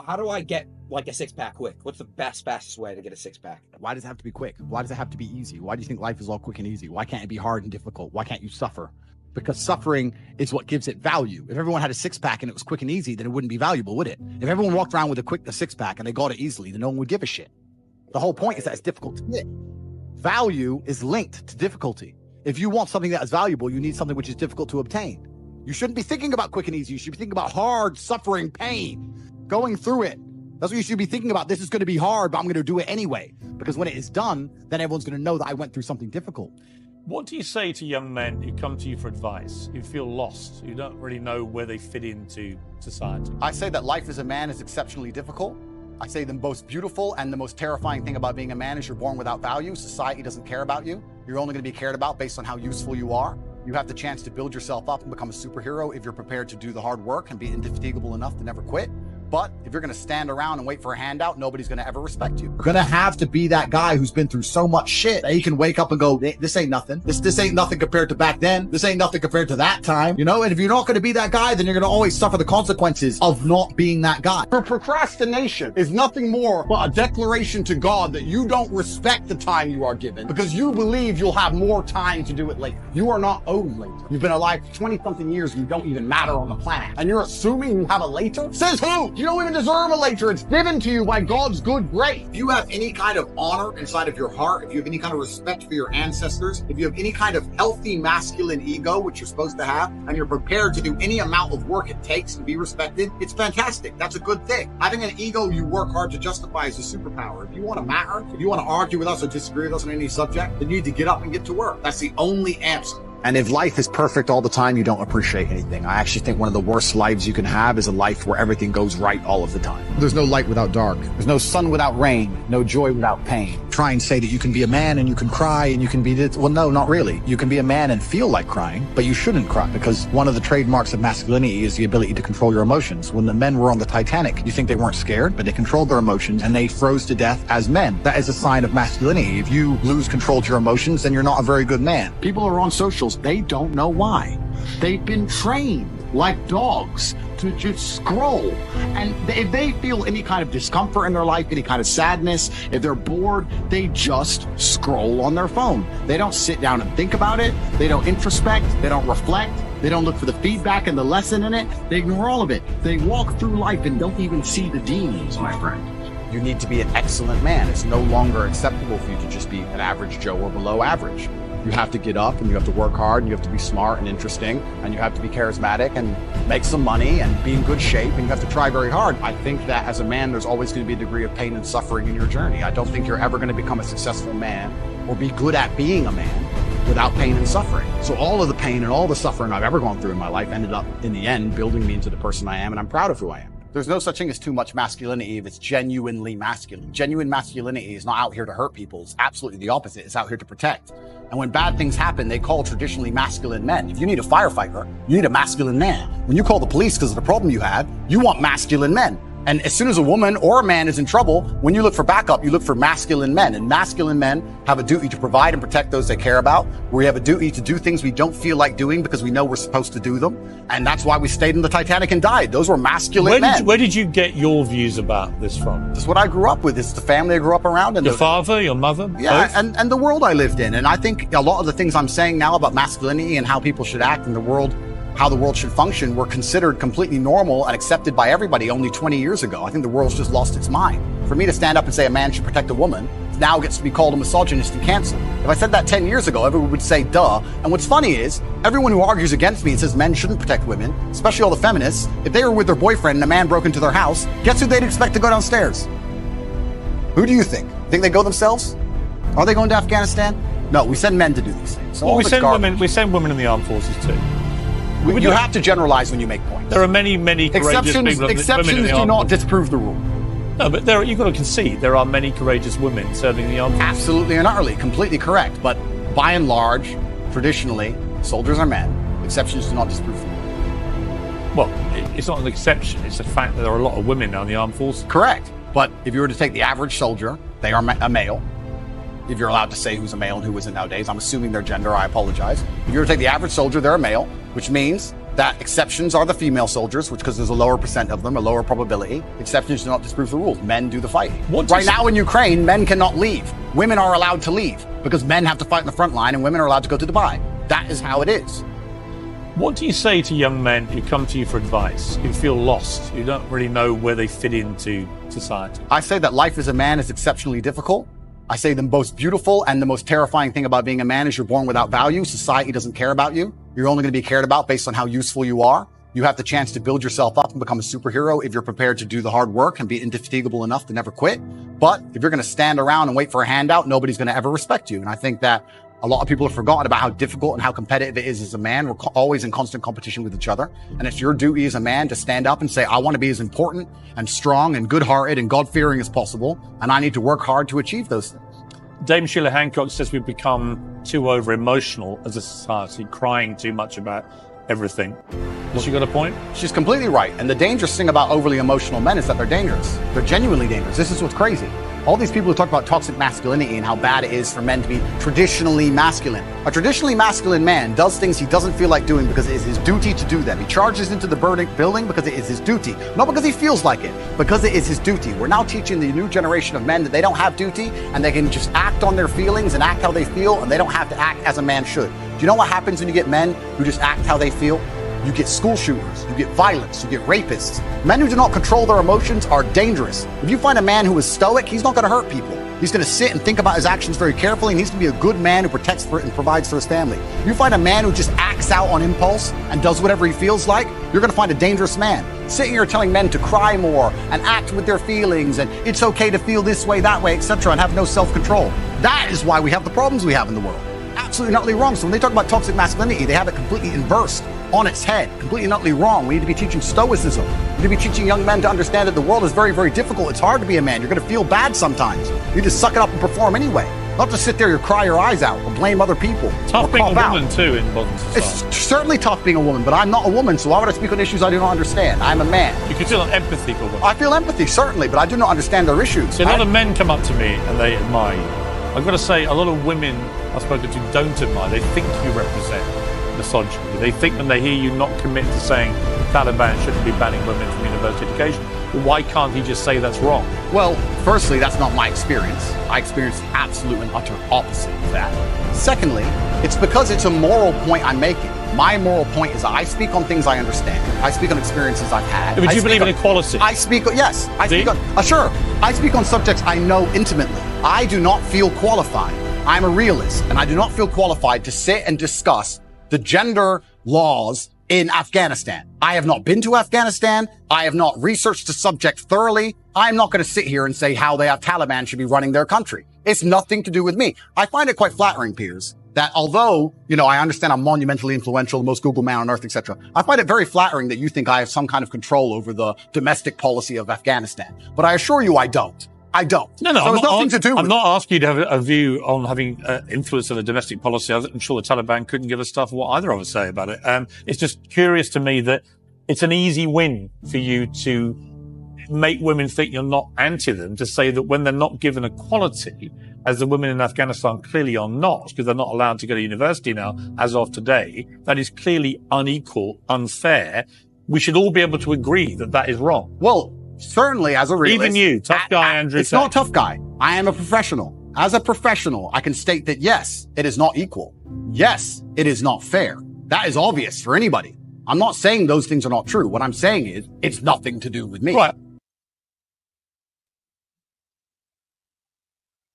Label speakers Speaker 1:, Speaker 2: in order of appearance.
Speaker 1: how do I get like a six-pack quick? What's the fastest way to get a six-pack?
Speaker 2: Why does it have to be quick? Why does it have to be easy? Why do you think life is all quick and easy? Why can't it be hard and difficult? Why can't you suffer? Because suffering is what gives it value. If everyone had a six-pack and it was quick and easy, then it wouldn't be valuable, would it? If everyone walked around with a six-pack and they got it easily, then no one would give a shit. The whole point is that it's difficult to get. Value is linked to difficulty. If you want something that is valuable, you need something which is difficult to obtain. You shouldn't be thinking about quick and easy. You should be thinking about hard, suffering, pain, going through it. That's what you should be thinking about. This is going to be hard, but I'm going to do it anyway. Because when it is done, then everyone's going to know that I went through something difficult.
Speaker 3: What do you say to young men who come to you for advice, who feel lost, who don't really know where they fit into society?
Speaker 2: I say that life as a man is exceptionally difficult. I say the most beautiful and the most terrifying thing about being a man is you're born without value. Society doesn't care about you. You're only going to be cared about based on how useful you are. You have the chance to build yourself up and become a superhero if you're prepared to do the hard work and be indefatigable enough to never quit. But if you're going to stand around and wait for a handout, nobody's going to ever respect you. You're going to have to be that guy who's been through so much shit that he can wake up and go, this ain't nothing. This ain't nothing compared to back then. This ain't nothing compared to that time. You know, and if you're not going to be that guy, then you're going to always suffer the consequences of not being that guy. For procrastination is nothing more but a declaration to God that you don't respect the time you are given because you believe you'll have more time to do it later. You are not owed later. You've been alive for 20-something years and you don't even matter on the planet. And you're assuming you have a later? Says who? You don't even deserve a later. It's given to you by God's good grace. If you have any kind of honor inside of your heart, if you have any kind of respect for your ancestors, if you have any kind of healthy masculine ego, which you're supposed to have, and you're prepared to do any amount of work it takes to be respected, it's fantastic. That's a good thing. Having an ego you work hard to justify is a superpower. If you want to matter, if you want to argue with us or disagree with us on any subject, then you need to get up and get to work. That's the only answer. And if life is perfect all the time, you don't appreciate anything. I actually think one of the worst lives you can have is a life where everything goes right all of the time. There's no light without dark. There's no sun without rain. No joy without pain. Try and say that you can be a man and you can cry and you can be this. Well, no, not really. You can be a man and feel like crying, but you shouldn't cry because one of the trademarks of masculinity is the ability to control your emotions. When the men were on the Titanic, you think they weren't scared, but they controlled their emotions and they froze to death as men. That is a sign of masculinity. If you lose control to your emotions, then you're not a very good man. People are on socials. They don't know why. They've been trained like dogs to just scroll. And if they feel any kind of discomfort in their life, any kind of sadness, if they're bored, they just scroll on their phone. They don't sit down and think about it. They don't introspect. They don't reflect. They don't look for the feedback and the lesson in it. They ignore all of it. They walk through life and don't even see the demons, my friend. You need to be an excellent man. It's no longer acceptable for you to just be an average Joe or below average. You have to get up and you have to work hard and you have to be smart and interesting and you have to be charismatic and make some money and be in good shape and you have to try very hard. I think that as a man, there's always going to be a degree of pain and suffering in your journey. I don't think you're ever going to become a successful man or be good at being a man without pain and suffering. So all of the pain and all the suffering I've ever gone through in my life ended up in the end building me into the person I am, and I'm proud of who I am. There's no such thing as too much masculinity if it's genuinely masculine. Genuine masculinity is not out here to hurt people. It's absolutely the opposite. It's out here to protect. And when bad things happen, they call traditionally masculine men. If you need a firefighter, you need a masculine man. When you call the police because of the problem you have, you want masculine men. And as soon as a woman or a man is in trouble, when you look for backup, you look for masculine men. And masculine men have a duty to provide and protect those they care about. We have a duty to do things we don't feel like doing because we know we're supposed to do them. And that's why we stayed in the Titanic and died. Those were masculine men.
Speaker 3: Where did you get your views about this from?
Speaker 2: This is what I grew up with. It's the family I grew up around. And
Speaker 3: your father, your mother?
Speaker 2: Yeah,
Speaker 3: both?
Speaker 2: and the world I lived in. And I think a lot of the things I'm saying now about masculinity and how people should act in the world, how the world should function, were considered completely normal and accepted by everybody only 20 years ago. I think the world's just lost its mind. For me to stand up and say a man should protect a woman now gets to be called a misogynist and canceled. If I said that 10 years ago, everyone would say, duh. And what's funny is, everyone who argues against me and says men shouldn't protect women, especially all the feminists, if they were with their boyfriend and a man broke into their house, guess who they'd expect to go downstairs? Who do you think? Think they go themselves? Are they going to Afghanistan? No, we send men to do these things. So
Speaker 3: well, we send women in the armed forces too.
Speaker 2: You have to generalize when you make points.
Speaker 3: There are many courageous people.
Speaker 2: Exceptions do not disprove the rule.
Speaker 3: No, but you've got to concede there are many courageous women serving the armed forces.
Speaker 2: Absolutely and utterly, completely correct. But by and large, traditionally, soldiers are men. Exceptions do not disprove the rule.
Speaker 3: Well, it's not an exception. It's a fact that there are a lot of women now in the armed forces.
Speaker 2: Correct. But if you were to take the average soldier, they are a male. If you're allowed to say who's a male and who isn't nowadays, I'm assuming their gender, I apologize. If you were to take the average soldier, they're a male, which means that exceptions are the female soldiers, which because there's a lower percent of them, a lower probability. Exceptions do not disprove the rules. Men do the fighting. Right now in Ukraine, men cannot leave. Women are allowed to leave because men have to fight in the front line and women are allowed to go to Dubai. That is how it is.
Speaker 3: What do you say to young men who come to you for advice, who feel lost, who don't really know where they fit into society?
Speaker 2: I say that life as a man is exceptionally difficult. I say the most beautiful and the most terrifying thing about being a man is you're born without value. Society doesn't care about you. You're only going to be cared about based on how useful you are. You have the chance to build yourself up and become a superhero if you're prepared to do the hard work and be indefatigable enough to never quit. But if you're going to stand around and wait for a handout, nobody's going to ever respect you. And I think that a lot of people have forgotten about how difficult and how competitive it is as a man. We're always in constant competition with each other. And it's your duty as a man to stand up and say, I want to be as important and strong and good-hearted and God-fearing as possible. And I need to work hard to achieve those things.
Speaker 3: Dame Sheila Hancock says we've become too over-emotional as a society, crying too much about everything. Has she got a point?
Speaker 2: She's completely right. And the dangerous thing about overly emotional men is that they're dangerous. They're genuinely dangerous. This is what's crazy. All these people who talk about toxic masculinity and how bad it is for men to be traditionally masculine. A traditionally masculine man does things he doesn't feel like doing because it is his duty to do them. He charges into the building because it is his duty. Not because he feels like it, because it is his duty. We're now teaching the new generation of men that they don't have duty and they can just act on their feelings and act how they feel and they don't have to act as a man should. Do you know what happens when you get men who just act how they feel? You get school shooters, you get violence, you get rapists. Men who do not control their emotions are dangerous. If you find a man who is stoic, he's not going to hurt people. He's going to sit and think about his actions very carefully, and he's going to be a good man who protects for it and provides for his family. If you find a man who just acts out on impulse and does whatever he feels like, you're going to find a dangerous man. Sitting here telling men to cry more and act with their feelings and it's okay to feel this way, that way, etc., and have no self-control. That is why we have the problems we have in the world. Absolutely and utterly wrong. So when they talk about toxic masculinity, they have it completely inversed on its head, completely and utterly wrong. We need to be teaching stoicism. We need to be teaching young men to understand that the world is very, very difficult. It's hard to be a man. You're going to feel bad sometimes. You need to suck it up and perform anyway. Not to sit there and cry your eyes out or blame other people.
Speaker 3: Tough being a woman too in modern society.
Speaker 2: It's certainly tough being a woman, but I'm not a woman, so why would I speak on issues I do not understand? I'm a man.
Speaker 3: You can feel empathy for women.
Speaker 2: I feel empathy, certainly, but I do not understand their issues.
Speaker 3: See, a lot of men come up to me and they admire you. I've got to say, a lot of women I've spoken to don't admire. They think you represent misogyny. They think when they hear you not commit to saying the Taliban shouldn't be banning women from university education, well, why can't he just say that's wrong?
Speaker 2: Well, firstly, that's not my experience. I experience the absolute and utter opposite of that. Secondly, it's because it's a moral point I'm making. My moral point is I speak on things I understand. I speak on experiences I've had.
Speaker 3: But you believe in equality?
Speaker 2: I speak, yes. I speak on, sure. I speak on subjects I know intimately. I do not feel qualified. I'm a realist, and I do not feel qualified to sit and discuss the gender laws in Afghanistan. I have not been to Afghanistan. I have not researched the subject thoroughly. I'm not going to sit here and say how the Taliban should be running their country. It's nothing to do with me. I find it quite flattering, Piers, that although, I understand I'm monumentally influential, the most Google man on earth, etc., I find it very flattering that you think I have some kind of control over the domestic policy of Afghanistan. But I assure you I don't. I don't.
Speaker 3: No,
Speaker 2: so it's nothing to do with
Speaker 3: I'm not asking you to have a view on having influence on the domestic policy. I'm sure the Taliban couldn't give a stuff what either of us say about it. It's just curious to me that it's an easy win for you to make women think you're not anti them, to say that when they're not given equality, as the women in Afghanistan clearly are not, because they're not allowed to go to university now, as of today, that is clearly unequal, unfair. We should all be able to agree that that is wrong.
Speaker 2: Well, certainly as a realist.
Speaker 3: Even you, tough guy, Andrew.
Speaker 2: It's not tough guy. I am a professional. As a professional, I can state that yes, it is not equal. Yes, it is not fair. That is obvious for anybody. I'm not saying those things are not true. What I'm saying is it's nothing to do with me.
Speaker 3: Right.